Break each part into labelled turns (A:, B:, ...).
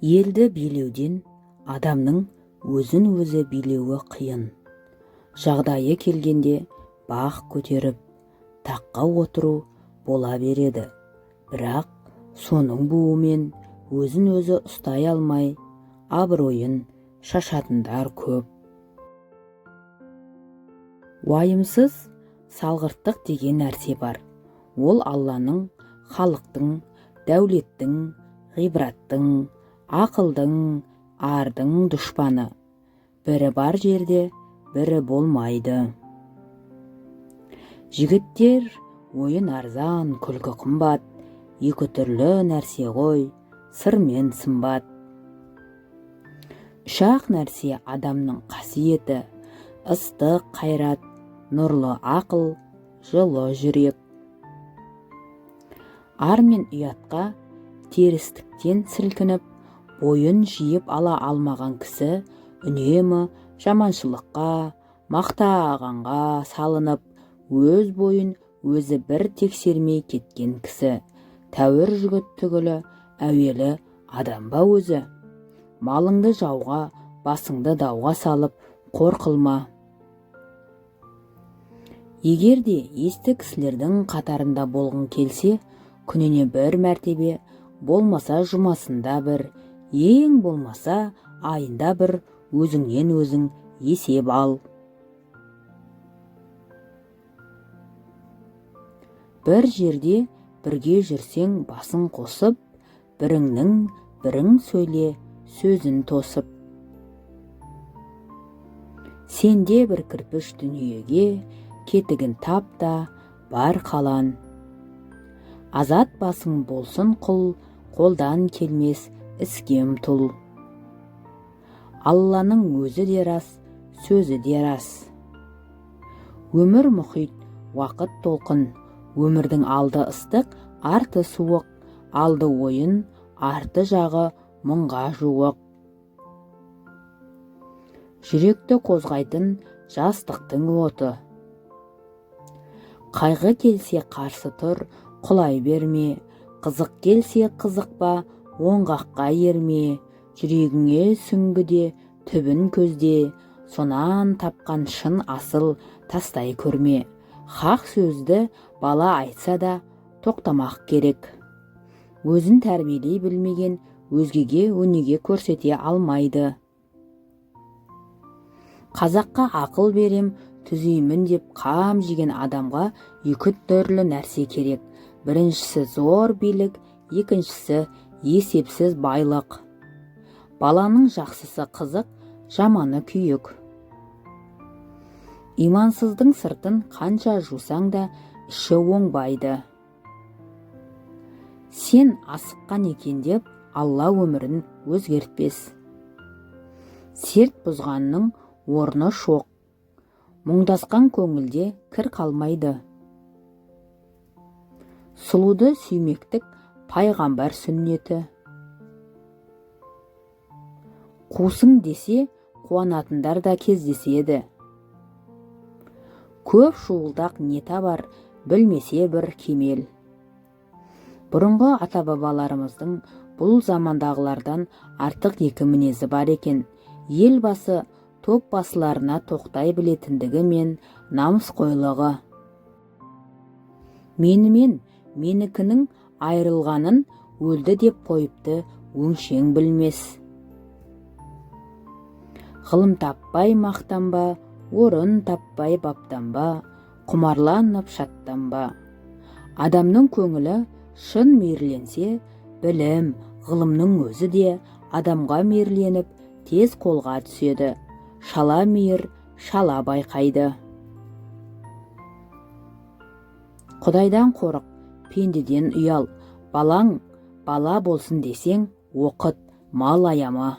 A: Елді билеуден адамның өзін өзі билеуі қиын. Жағдайы келгенде бақ көтеріп, таққа отыру бола береді. Бірақ соның буымен өзін өзі ұстай алмай, абыройын шашатындар көп. Уайымсыз салғырттық деген нәрсе бар. Ол Алланың, халықтың, дәулеттің, ғибраттың, ақылдың, ардың дұшпаны. Бірі бар жерде, бірі болмайды. Жігіттер ойын арзан, күлкі қымбат, екі түрлі нәрсе ғой, сыр мен сымбат. Үш-ақ нәрсе адамның қасиеті: ыстық қайрат, нұрлы ақыл, жылы жүрек. Ар мен ұятқа, терістіктен сілкініп, бойын жиып ала алмаған кісі үнемі жаманшылыққа, мақтағанға салынып, өз бойын өзі бір тексермей кеткен кісі тәуір жігіт түгілі әуелі адам ба өзі? Малыңды жауға, басыңды дауға салып қор қылма. Егер де есті кісілердің қатарында болғың келсе, күніне бір мәртебе, болмаса жұмасында бір, ең болмаса айында бір өзіңнен өзің есеп ал. Бір жерде бірге жүрсең басын қосып, біріңнің бірің сөйле, сөзін тосып. Сенде бір кірпіш дүниеге, кетігін тап та бар қалан. Азат басың болсын құл, қолдан келмес іске ұмтыл. Алланың өзі де рас, сөзі де рас. Өмір мұхит, уақыт толқын, өмірдің алды ыстық, арты суық, алды ойын, арты жағы мұңға жуық. Жүректі қозғайтын жастықтың оты. Қайғы келсе қарсы тұр, құлай берме, қызық келсе қызықпа, оңғаққа ерме. Жүрегіңе сүңгіде, түбін көзде, сонан тапқан шын асыл тастай көрме. Хақ сөзді бала айтса да тоқтамақ керек. Өзін тәрбиелей білмеген өзгеге өнеге көрсете алмайды. Қазаққа ақыл берем, түзеймін деп қам жеген адамға екі түрлі нәрсе керек. Біріншісі зор билік, екіншісі есепсіз байлық. Баланың жақсысы қызық, жаманы күйік. Имансыздың сыртын қанша жусаң да іші оңбайды. Сен асыққан екен деп Алла өмірін өзгертпес. Серт бұзғанның орны шоқ, мұңдасқан көңілде кір қалмайды. Сұлуды сүймектік пайғамбар сүннеті. Қусың десе қуанатындар да кездеседі. Көп шуылдақ не табар, білмесе бір кемел. Бұрынғы ата-бабаларымыздың бұл замандағылардан артық екі мінезі бар екен. Елбасы топ басыларына тоқтай білетіндігі мен намысқойлығы. Менімен менікінің айырылғанын өлді деп қойыпты өңшең білмес. Ғылым таппай мақтанба, орын таппай баптанба, құмарланып шаттанба. Адамның көңілі шын мейірленсе, білім, ғылымның өзі де адамға мейірленіп, тез қолға түседі. Шала мейір, шала байқайды. Құдайдан қорық, пендеден ұял. Балаң бала болсын десең, оқыт, мал аяма.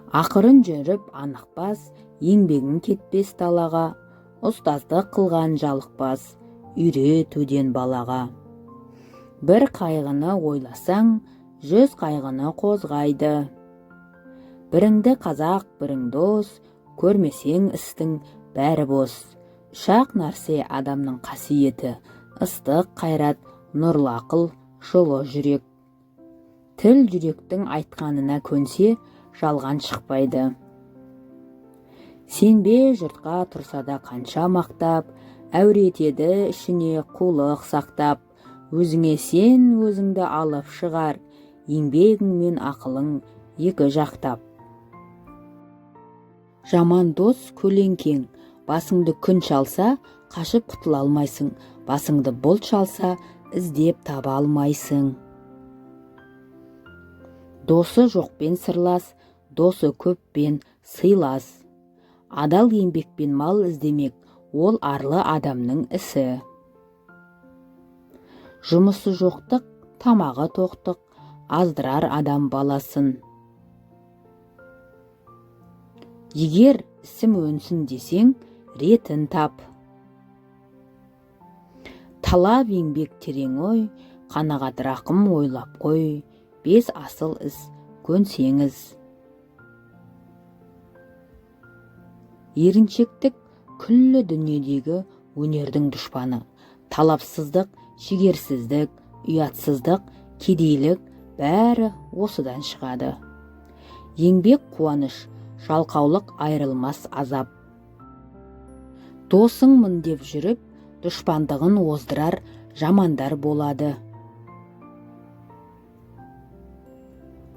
A: Ақырын жүріп анықпас, еңбегің кетпес далаға, ұстаздық қылған жалықпас, үйретуден балаға. Бір қайғыны ойласаң, 100 қайғыны қозғайды. Біріңді қазақ, бірің дос, көрмесең істің бәрі бос. Үш-ақ нәрсе адамның қасиеті: ыстық қайрат, нұрлы ақыл, жылы жүрек. Тіл жүректің айтқанына көнсе, жалған шықпайды. Сенбе жұртқа тұрса да қанша мақтап, әуретеді ішіне қулық сақтап. Өзіңе сен өзіңді алып шығар, еңбегің мен ақылың екі жақтап. Жаман дос көлеңкең, басыңды күн шалса, қашып құтыла алмайсың, басыңды бұлт шалса, іздеп таба алмайсың. Досы жоқпен сырлас, досы көппен сыйлас. Адал еңбекпен мал іздемек, ол арлы адамның ісі. Жұмысы жоқтық, тамағы тоқтық, аздырар адам баласын. Егер ісім өнсін десең, ретін тап. Талап еңбек терең ой, қанағат рақым ойлап қой, бес асыл іс көнсеңіз. Еріншектік күллі дүниедегі өнердің дұшпаны. Талапсыздық, шегерсіздік, ұятсыздық, кедейлік бәрі осыдан шығады. Еңбек қуаныш, жалқаулық айрылмас азап. Досыңмын деп жүріп, дұшпандығын оздырар жамандар болады.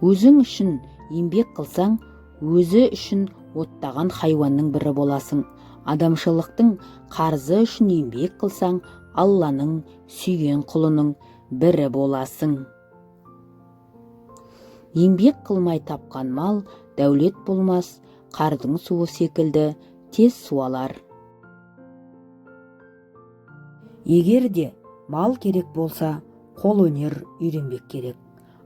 A: Өзің үшін еңбек қылсаң, өзі үшін оттаған хайуанның бірі боласың. Адамшылықтың қарызы үшін еңбек қылсаң, Алланың сүйген құлының бірі боласың. Еңбек қылмай тапқан мал дәулет болмас, қардың суы секілді тез суалар. Егер де мал керек болса, қол өнер үйренбек керек.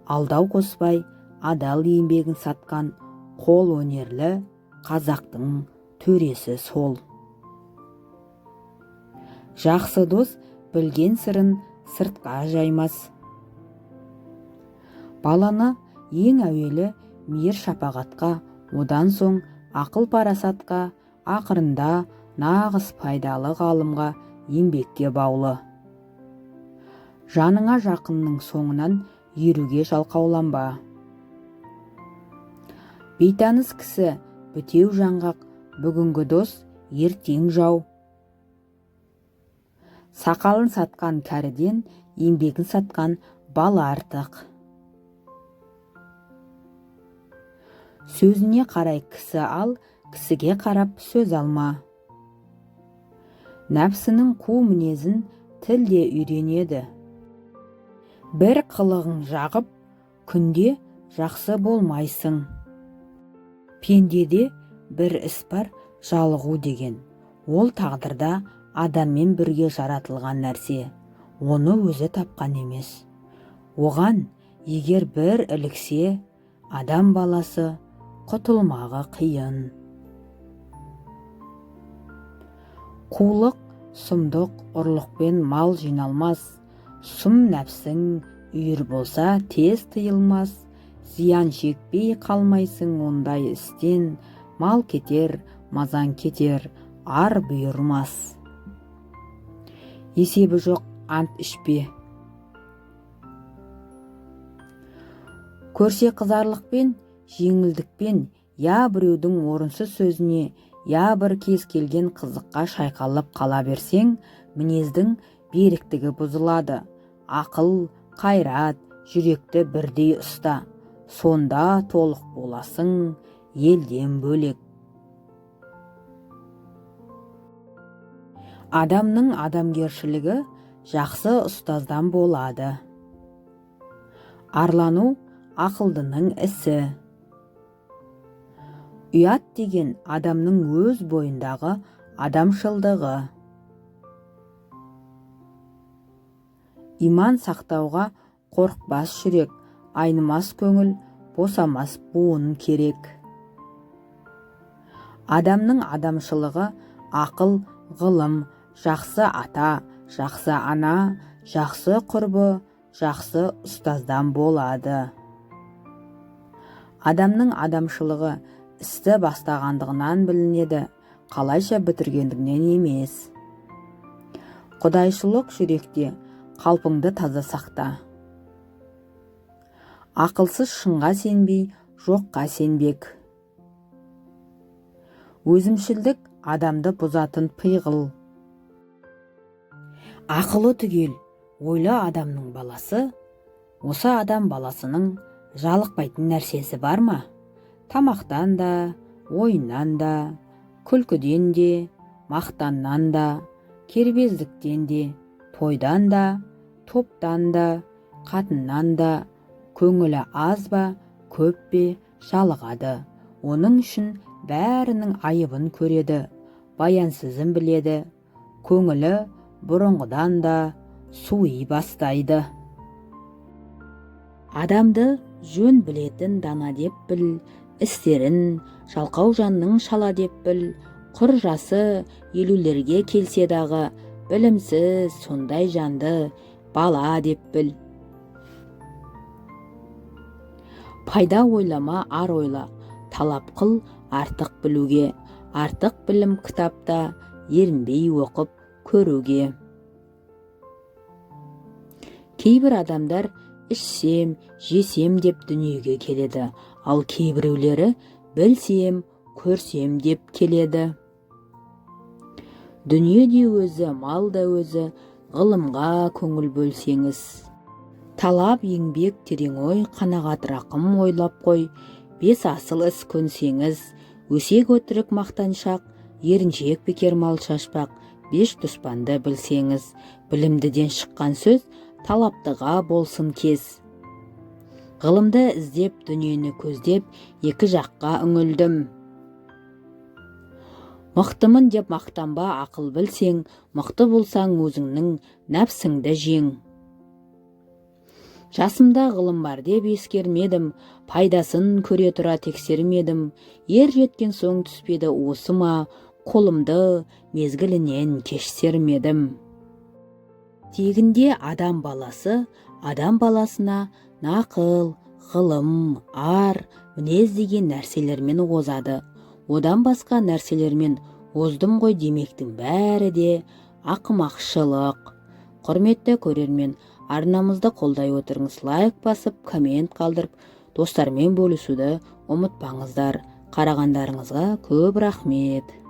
A: Алдау қоспай, адал еңбегін сатқан қол өнерлі қазақтың төресі сол. Жақсы дос білген сырын сыртқа жаймас. Баланы ең әуелі мейір шапағатқа, одан соң ақыл парасатқа, ақырында нағыз пайдалы ғалымға, еңбекке баулы. Жаныңа жақынның соңынан еруге жалқауланба. Бейтаныс кісі бітеу жаңғақ, бүгінгі дос ертең жау. Сақалын сатқан кәріден еңбегін сатқан бала артық. Сөзіне қарай кісі ал, кісіге қарап сөз алма. Нәпсінің қу мінезін тілде үйренеді. Бір қылығың жағып, күнде жақсы болмайсың. Пендеде бір іс бар, жалығу деген. Ол тағдырда адаммен бірге жаратылған нәрсе, оны өзі тапқан емес. Оған егер бір іліксе, адам баласы құтылмағы қиын. Қулық, сұмдық, ұрлықпен мал жиналмас. Сұм нәпсің үйір болса тез тыйылмас. Зиян шекпей қалмайсың ондай істен. Мал кетер, мазан кетер, ар бұйырмас. Есебі жоқ ант ішпе. Көрсе қызарлықпен, жеңілдікпен, я біреудің орынсыз сөзіне, я бір кез келген қызыққа шайқалып қала берсең, мінездің беріктігі бұзылады. Ақыл, қайрат, жүректі бірдей ұста. Сонда толық боласың, елден бөлек. Адамның адамгершілігі жақсы ұстаздан болады. Арлану ақылдының ісі. Ұят деген адамның өз бойындағы адамшылдығы. Иман сақтауға қорықпас жүрек, айнымас көңіл, босамас буын керек. Адамның адамшылығы ақыл, ғылым, жақсы ата, жақсы ана, жақсы құрбы, жақсы ұстаздан болады. Адамның адамшылығы істі бастағандығынан білінеді, қалайша бітіргендігінен емес. Құдайшылық жүректе, қалпыңды таза сақта. Ақылсыз шынға сенбей, жоққа сенбек. Өзімшілдік адамды бұзатын пиғыл. Ақылы түгел, ойлы адамның баласы, осы адам баласының жалықпайтын нәрсесі бар ма? Тамақтан да, ойыннан да, күлкіден де, мақтаннан да, кербездіктен де, тойдан да, топтан да, қатыннан да, көңілі аз ба, көп пе жалығады. Оның үшін бәрінің айыбын көреді, баянсызын біледі, көңілі бұрынғыдан да суи бастайды. Адамды жөн білетін дана деп біл, істерін жалқау жанның шала деп біл, құр жасы елулерге келсе дағы, білімсіз сондай жанды бала деп біл. Пайда ойлама, ар ойла, талап қыл артық білуге, артық білім кітапта ерінбей оқып көруге. Кейбір адамдар ішсем, жесем деп дүниеге келеді, ал кейбіреулері білсем, көрсем деп келеді. Дүние де өзі, мал да өзі, ғылымға көңіл бөлсеңіз. Талап еңбек терең ой, қанағат рақым ойлап қой, бес асыл іс көнсеңіз, өсек өтірік мақтаншақ, еріншек бекер мал шашпақ, беш дұспанды білсеңіз, білімдіден шыққан сөз талаптыға болсын кез. Ғылымды іздеп, дүниені көздеп, екі жаққа үңілдім. Мықтымын деп мақтанба, ақыл білсең, мықты болсаң өзіңнің нәпсіңді жең. Жасымда ғылым бар деп ескермедім, пайдасын көре тұра тексермедім, ер жеткен соң түспеді осы ма, қолымды мезгілінен кеш сермедім. Тегінде адам баласы, адам баласына нақыл, ғылым, ар, мінез деген нәрселермен озады. Одан басқа нәрселермен оздым ғой демектің бәрі де ақымақшылық. Құрметті көрермен, арнамызды қолдай отырыңыз, лайк басып, коммент қалдырып, достармен бөлісуді ұмытпаңыздар. Қарағандарыңызға көп рахмет.